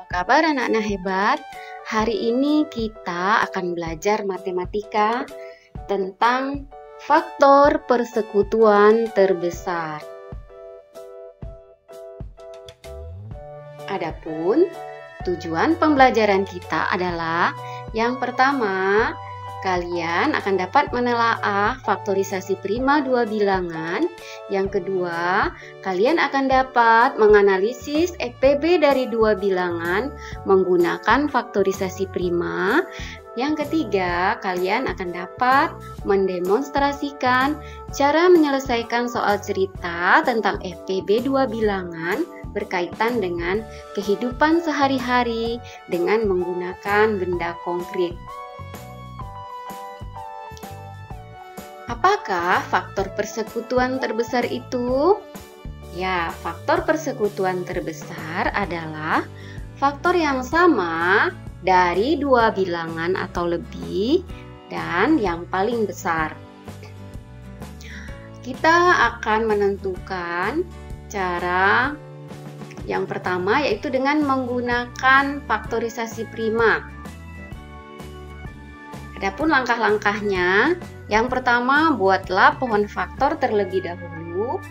kabar anak-anak hebat? Hari ini kita akan belajar matematika tentang faktor persekutuan terbesar. Adapun tujuan pembelajaran kita adalah yang pertama, kalian akan dapat menelaah faktorisasi prima dua bilangan. Yang kedua, kalian akan dapat menganalisis FPB dari dua bilangan menggunakan faktorisasi prima. Yang ketiga, kalian akan dapat mendemonstrasikan cara menyelesaikan soal cerita tentang FPB dua bilangan berkaitan dengan kehidupan sehari-hari dengan menggunakan benda konkret. Apakah faktor persekutuan terbesar itu? Ya, faktor persekutuan terbesar adalah faktor yang sama dari dua bilangan atau lebih dan yang paling besar. Kita akan menentukan cara yang pertama, yaitu dengan menggunakan faktorisasi prima. Adapun langkah-langkahnya, yang pertama, buatlah pohon faktor terlebih dahulu.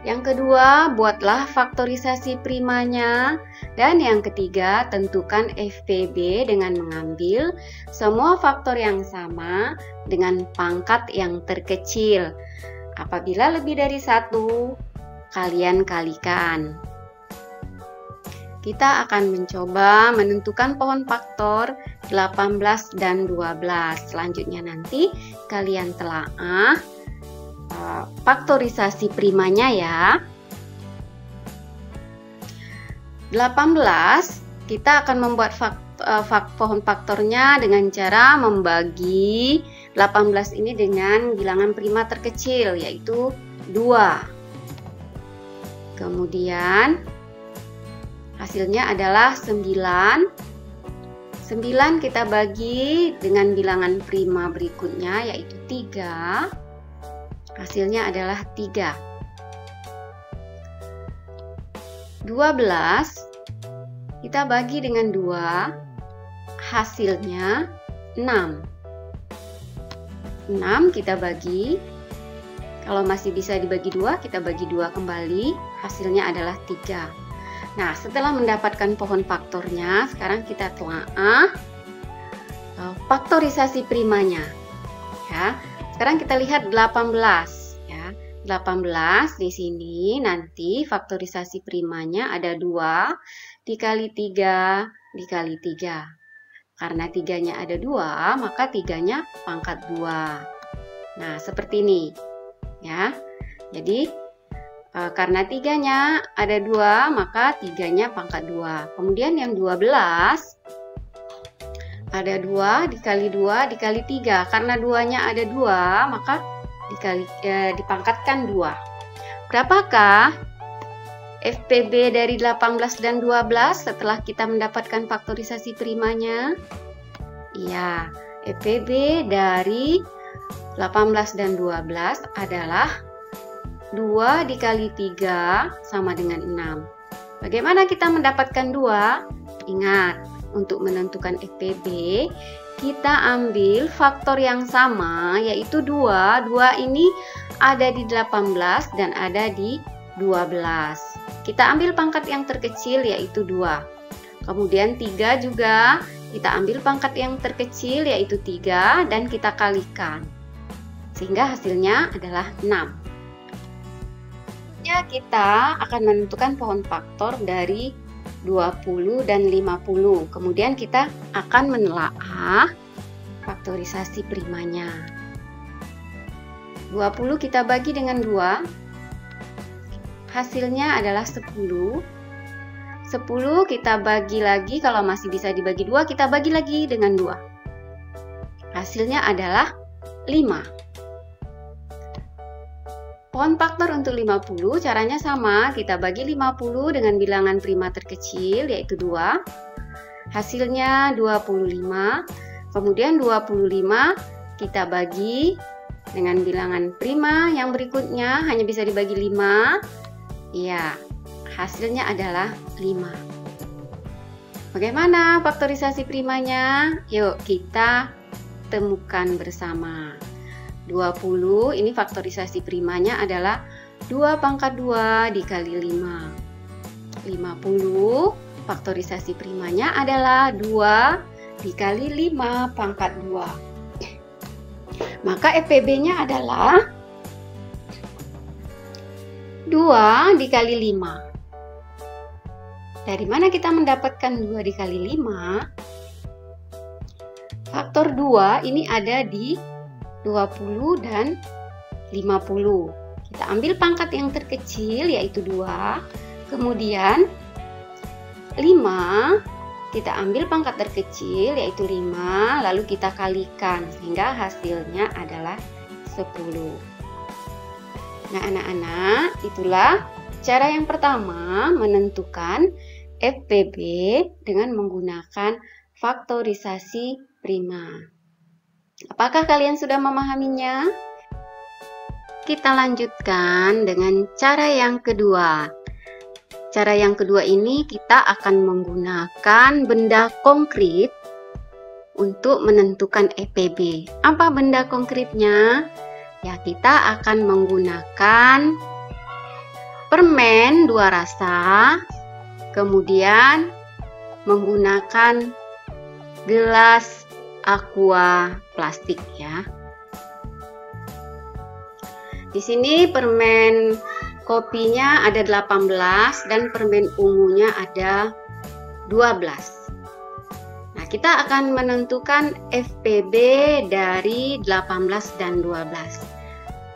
Yang kedua, buatlah faktorisasi primanya. Dan yang ketiga, tentukan FPB dengan mengambil semua faktor yang sama dengan pangkat yang terkecil. Apabila lebih dari satu, kalian kalikan. Kita akan mencoba menentukan pohon faktor 18 dan 12. Selanjutnya nanti kalian telaah faktorisasi primanya ya. 18, kita akan membuat pohon faktornya dengan cara membagi 18 ini dengan bilangan prima terkecil, yaitu 2. Kemudian hasilnya adalah 9. 9 kita bagi dengan bilangan prima berikutnya, yaitu 3. Hasilnya adalah 3. 12 kita bagi dengan 2. Hasilnya 6. 6 kita bagi. Kalau masih bisa dibagi 2, kita bagi 2 kembali. Hasilnya adalah 3. Nah, setelah mendapatkan pohon faktornya, sekarang kita telaah faktorisasi primanya. Ya, sekarang kita lihat 18. Ya, 18 di sini nanti faktorisasi primanya ada 2 dikali 3 dikali 3. Karena 3-nya ada 2, maka 3-nya pangkat 2. Nah, seperti ini. Ya, jadi karena 3-nya ada 2, maka 3-nya pangkat 2. Kemudian yang 12, ada 2 dikali 2 dikali 3. Karena 2-nya ada 2, maka dipangkatkan 2. Berapakah FPB dari 18 dan 12 setelah kita mendapatkan faktorisasi primanya? Iya, FPB dari 18 dan 12 adalah 2 dikali 3 sama dengan 6. Bagaimana kita mendapatkan 2? Ingat, untuk menentukan FPB, kita ambil faktor yang sama, yaitu 2. 2 ini ada di 18 dan ada di 12. Kita ambil pangkat yang terkecil, yaitu 2. Kemudian 3 juga, kita ambil pangkat yang terkecil, yaitu 3, dan kita kalikan. Sehingga hasilnya adalah 6. Kita akan menentukan pohon faktor dari 20 dan 50. Kemudian kita akan menelaah faktorisasi primanya. 20 kita bagi dengan 2. Hasilnya adalah 10. 10 kita bagi lagi, kalau masih bisa dibagi 2, kita bagi lagi dengan 2. Hasilnya adalah 5. Pohon faktor untuk 50 caranya sama, kita bagi 50 dengan bilangan prima terkecil, yaitu 2. Hasilnya 25. Kemudian 25 kita bagi dengan bilangan prima yang berikutnya, hanya bisa dibagi 5. Ya, hasilnya adalah 5. Bagaimana faktorisasi primanya? Yuk kita temukan bersama. 20 ini faktorisasi primanya adalah 2 pangkat 2 dikali 5. 50 faktorisasi primanya adalah 2 dikali 5 pangkat 2. Maka FPB-nya adalah 2 dikali 5. Dari mana kita mendapatkan 2 dikali 5? Faktor 2 ini ada di 20 dan 50. Kita ambil pangkat yang terkecil yaitu 2. Kemudian 5 kita ambil pangkat terkecil yaitu 5. Lalu kita kalikan sehingga hasilnya adalah 10. Nah anak-anak, itulah cara yang pertama menentukan FPB dengan menggunakan faktorisasi prima. Apakah kalian sudah memahaminya? Kita lanjutkan dengan cara yang kedua. Cara yang kedua ini kita akan menggunakan benda konkret untuk menentukan FPB. Apa benda konkretnya? Ya, kita akan menggunakan permen 2 rasa, kemudian menggunakan gelas aqua plastik ya. Di sini permen kopinya ada 18 dan permen ungunya ada 12. Nah, kita akan menentukan FPB dari 18 dan 12.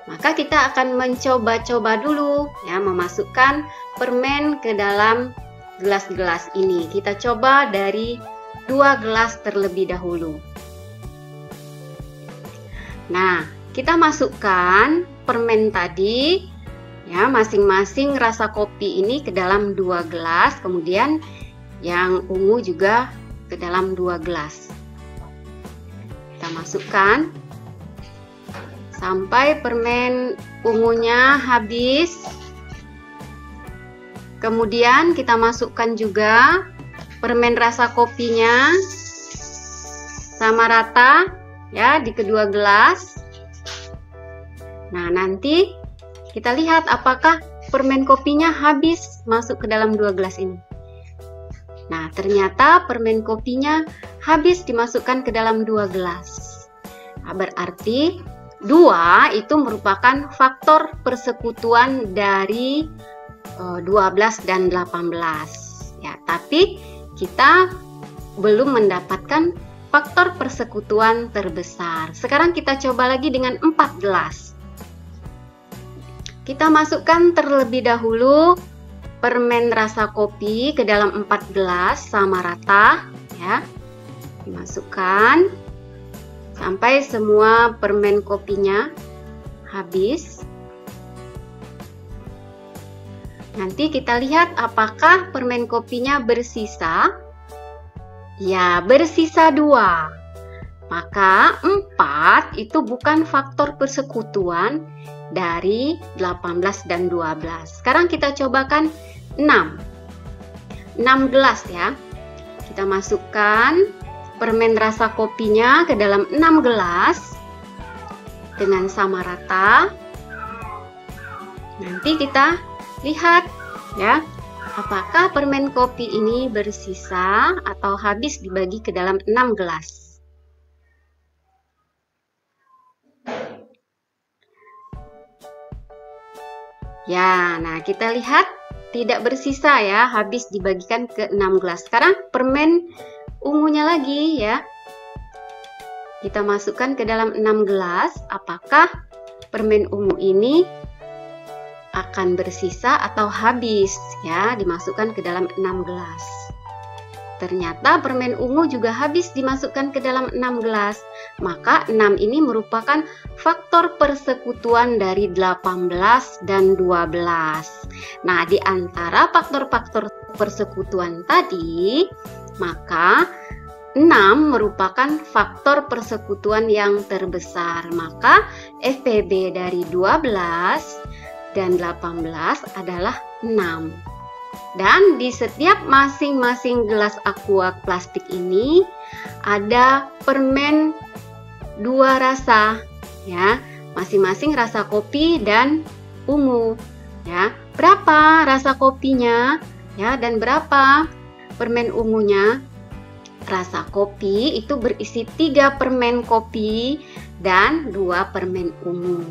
Maka kita akan mencoba-coba dulu ya, memasukkan permen ke dalam gelas-gelas ini. Kita coba dari 2 gelas terlebih dahulu. Nah, kita masukkan permen tadi ya, masing-masing rasa kopi ini ke dalam 2 gelas, kemudian yang ungu juga ke dalam 2 gelas. Kita masukkan sampai permen ungunya habis. Kemudian kita masukkan juga permen rasa kopinya sama rata ya di kedua gelas. Nah, nanti kita lihat apakah permen kopinya habis masuk ke dalam 2 gelas ini. Nah, ternyata permen kopinya habis dimasukkan ke dalam 2 gelas. Nah, berarti 2 itu merupakan faktor persekutuan dari 12 dan 18 ya, tapi kita belum mendapatkan faktor persekutuan terbesar. Sekarang kita coba lagi dengan 4 gelas. Kita masukkan terlebih dahulu permen rasa kopi ke dalam 4 gelas sama rata ya. Dimasukkan sampai semua permen kopinya habis. Nanti kita lihat apakah permen kopinya bersisa. Ya, bersisa 2. Maka 4 itu bukan faktor persekutuan dari 18 dan 12. Sekarang kita cobakan 6. 6 gelas ya. Kita masukkan permen rasa kopinya ke dalam 6 gelas dengan sama rata. Nanti kita lihat ya, apakah permen kopi ini bersisa atau habis dibagi ke dalam 6 gelas. Ya, nah kita lihat tidak bersisa ya, habis dibagikan ke 6 gelas. Sekarang permen ungunya lagi ya. Kita masukkan ke dalam 6 gelas, apakah permen ungu ini akan bersisa atau habis ya, dimasukkan ke dalam 6 gelas. Ternyata permen ungu juga habis dimasukkan ke dalam 6 gelas. Maka 6 ini merupakan faktor persekutuan dari 18 dan 12. Nah, di antara faktor-faktor persekutuan tadi, maka 6 merupakan faktor persekutuan yang terbesar. Maka FPB dari 12 dan 18 adalah 6. Dan di setiap masing-masing gelas aqua plastik ini ada permen 2 rasa ya, masing-masing rasa kopi dan ungu ya. Berapa rasa kopinya ya dan berapa permen ungunya? Rasa kopi itu berisi 3 permen kopi dan 2 permen ungu.